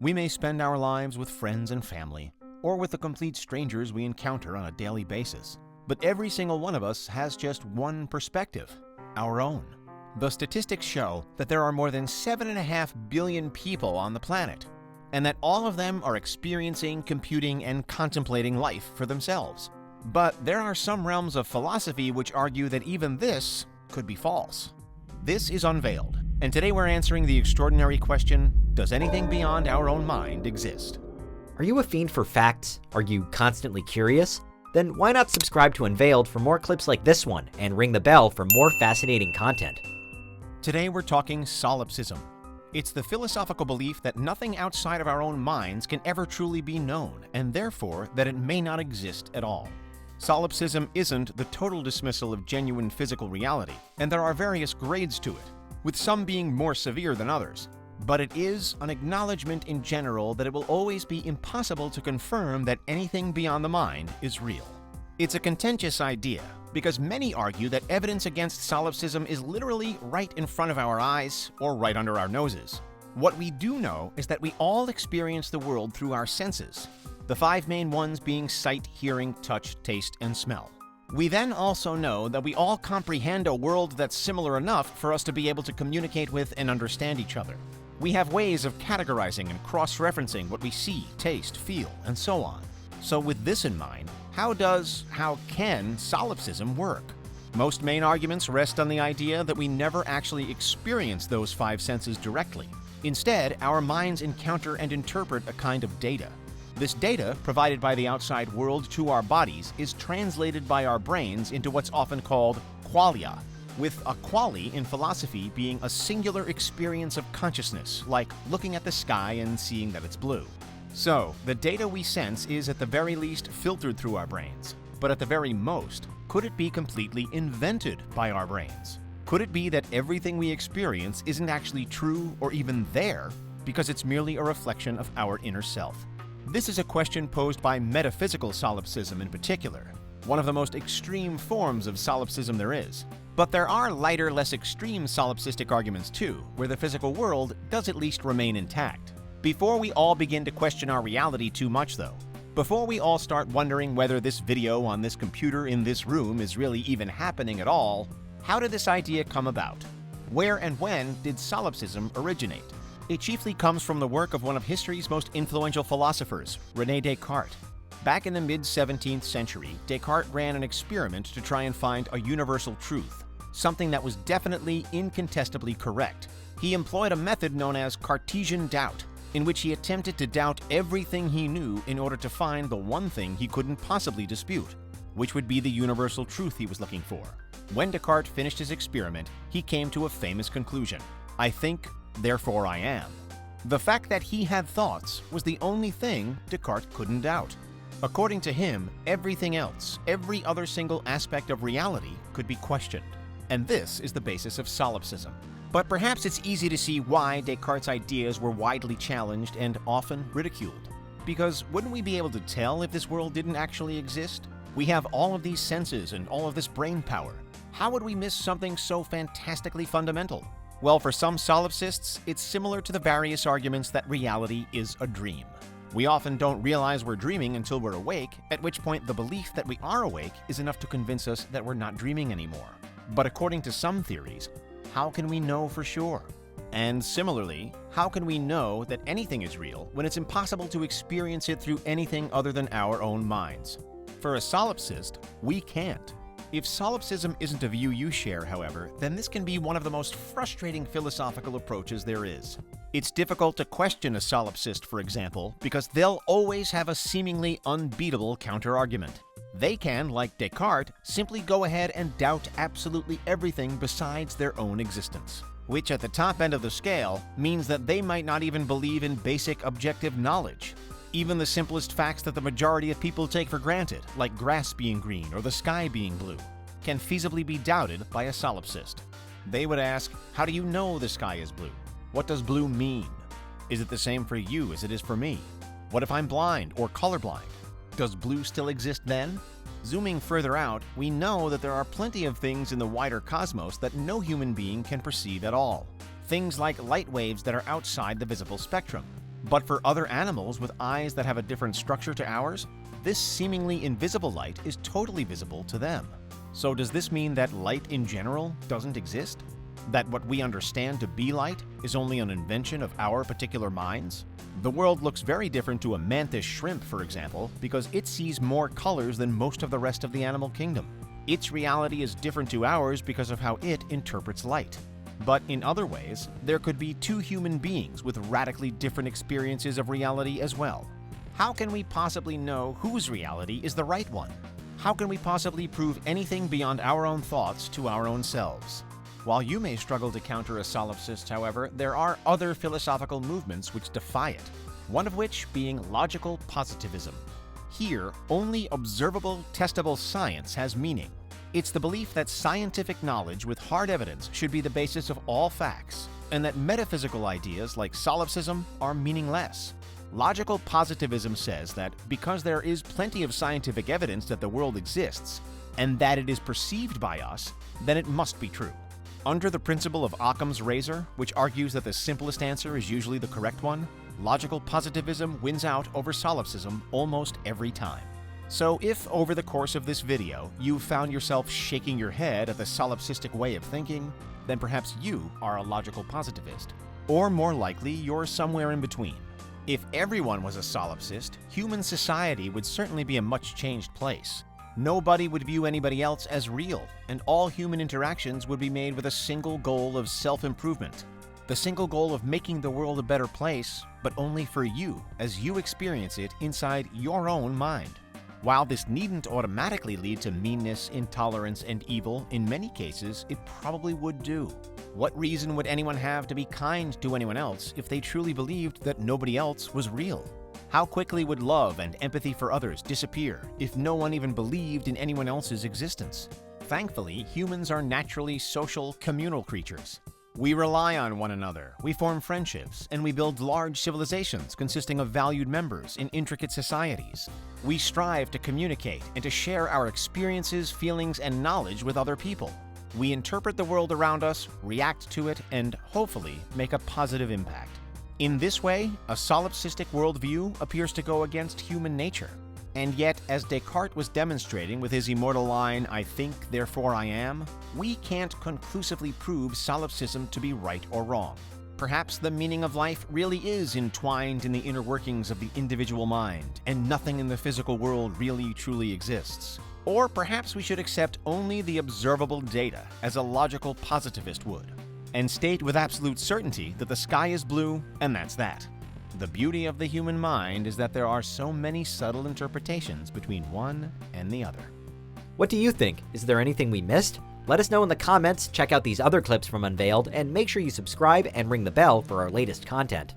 We may spend our lives with friends and family, or with the complete strangers we encounter on a daily basis. But every single one of us has just one perspective, our own. The statistics show that there are more than 7.5 billion people on the planet, and that all of them are experiencing, computing, and contemplating life for themselves. But there are some realms of philosophy which argue that even this could be false. This is Unveiled, and today we're answering the extraordinary question, does anything beyond our own mind exist? Are you a fiend for facts? Are you constantly curious? Then why not subscribe to Unveiled for more clips like this one and ring the bell for more fascinating content. Today we're talking solipsism. It's the philosophical belief that nothing outside of our own minds can ever truly be known, and therefore that it may not exist at all. Solipsism isn't the total dismissal of genuine physical reality, and there are various grades to it, with some being more severe than others. But it is an acknowledgement in general that it will always be impossible to confirm that anything beyond the mind is real. It's a contentious idea, because many argue that evidence against solipsism is literally right in front of our eyes or right under our noses. What we do know is that we all experience the world through our senses, the 5 main ones being sight, hearing, touch, taste, and smell. We then also know that we all comprehend a world that's similar enough for us to be able to communicate with and understand each other. We have ways of categorizing and cross-referencing what we see, taste, feel, and so on. So with this in mind, how can solipsism work? Most main arguments rest on the idea that we never actually experience those 5 senses directly. Instead, our minds encounter and interpret a kind of data. This data, provided by the outside world to our bodies, is translated by our brains into what's often called qualia, with a quali in philosophy being a singular experience of consciousness, like looking at the sky and seeing that it's blue. So, the data we sense is at the very least filtered through our brains, but at the very most, could it be completely invented by our brains? Could it be that everything we experience isn't actually true or even there because it's merely a reflection of our inner self? This is a question posed by metaphysical solipsism in particular, one of the most extreme forms of solipsism there is. But there are lighter, less extreme solipsistic arguments too, where the physical world does at least remain intact. Before we all begin to question our reality too much though, before we all start wondering whether this video on this computer in this room is really even happening at all, how did this idea come about? Where and when did solipsism originate? It chiefly comes from the work of one of history's most influential philosophers, René Descartes. Back in the mid-17th century, Descartes ran an experiment to try and find a universal truth, something that was definitely, incontestably correct. He employed a method known as Cartesian doubt, in which he attempted to doubt everything he knew in order to find the one thing he couldn't possibly dispute, which would be the universal truth he was looking for. When Descartes finished his experiment, he came to a famous conclusion: I think, therefore I am. The fact that he had thoughts was the only thing Descartes couldn't doubt. According to him, everything else, every other single aspect of reality could be questioned. And this is the basis of solipsism. But perhaps it's easy to see why Descartes' ideas were widely challenged and often ridiculed. Because wouldn't we be able to tell if this world didn't actually exist? We have all of these senses and all of this brain power. How would we miss something so fantastically fundamental? Well, for some solipsists, it's similar to the various arguments that reality is a dream. We often don't realize we're dreaming until we're awake, at which point the belief that we are awake is enough to convince us that we're not dreaming anymore. But according to some theories, how can we know for sure? And similarly, how can we know that anything is real when it's impossible to experience it through anything other than our own minds? For a solipsist, we can't. If solipsism isn't a view you share, however, then this can be one of the most frustrating philosophical approaches there is. It's difficult to question a solipsist, for example, because they'll always have a seemingly unbeatable counter-argument. They can, like Descartes, simply go ahead and doubt absolutely everything besides their own existence, which at the top end of the scale means that they might not even believe in basic objective knowledge. Even the simplest facts that the majority of people take for granted, like grass being green or the sky being blue, can feasibly be doubted by a solipsist. They would ask, how do you know the sky is blue? What does blue mean? Is it the same for you as it is for me? What if I'm blind or colorblind? Does blue still exist then? Zooming further out, we know that there are plenty of things in the wider cosmos that no human being can perceive at all. Things like light waves that are outside the visible spectrum. But for other animals with eyes that have a different structure to ours, this seemingly invisible light is totally visible to them. So does this mean that light in general doesn't exist? That what we understand to be light is only an invention of our particular minds? The world looks very different to a mantis shrimp, for example, because it sees more colors than most of the rest of the animal kingdom. Its reality is different to ours because of how it interprets light. But in other ways, there could be two human beings with radically different experiences of reality as well. How can we possibly know whose reality is the right one? How can we possibly prove anything beyond our own thoughts to our own selves? While you may struggle to counter a solipsist, however, there are other philosophical movements which defy it, one of which being logical positivism. Here, only observable, testable science has meaning. It's the belief that scientific knowledge with hard evidence should be the basis of all facts, and that metaphysical ideas like solipsism are meaningless. Logical positivism says that because there is plenty of scientific evidence that the world exists, and that it is perceived by us, then it must be true. Under the principle of Occam's razor, which argues that the simplest answer is usually the correct one, logical positivism wins out over solipsism almost every time. So if over the course of this video you found yourself shaking your head at the solipsistic way of thinking, then perhaps you are a logical positivist. Or more likely, you're somewhere in between. If everyone was a solipsist, human society would certainly be a much changed place. Nobody would view anybody else as real, and all human interactions would be made with a single goal of self-improvement. The single goal of making the world a better place, but only for you, as you experience it inside your own mind. While this needn't automatically lead to meanness, intolerance, and evil, in many cases, it probably would do. What reason would anyone have to be kind to anyone else if they truly believed that nobody else was real? How quickly would love and empathy for others disappear if no one even believed in anyone else's existence? Thankfully, humans are naturally social, communal creatures. We rely on one another, we form friendships, and we build large civilizations consisting of valued members in intricate societies. We strive to communicate and to share our experiences, feelings, and knowledge with other people. We interpret the world around us, react to it, and hopefully make a positive impact. In this way, a solipsistic worldview appears to go against human nature. And yet, as Descartes was demonstrating with his immortal line, "I think, therefore I am," we can't conclusively prove solipsism to be right or wrong. Perhaps the meaning of life really is entwined in the inner workings of the individual mind, and nothing in the physical world really truly exists. Or perhaps we should accept only the observable data, as a logical positivist would, and state with absolute certainty that the sky is blue, and that's that. The beauty of the human mind is that there are so many subtle interpretations between one and the other. What do you think? Is there anything we missed? Let us know in the comments, check out these other clips from Unveiled, and make sure you subscribe and ring the bell for our latest content.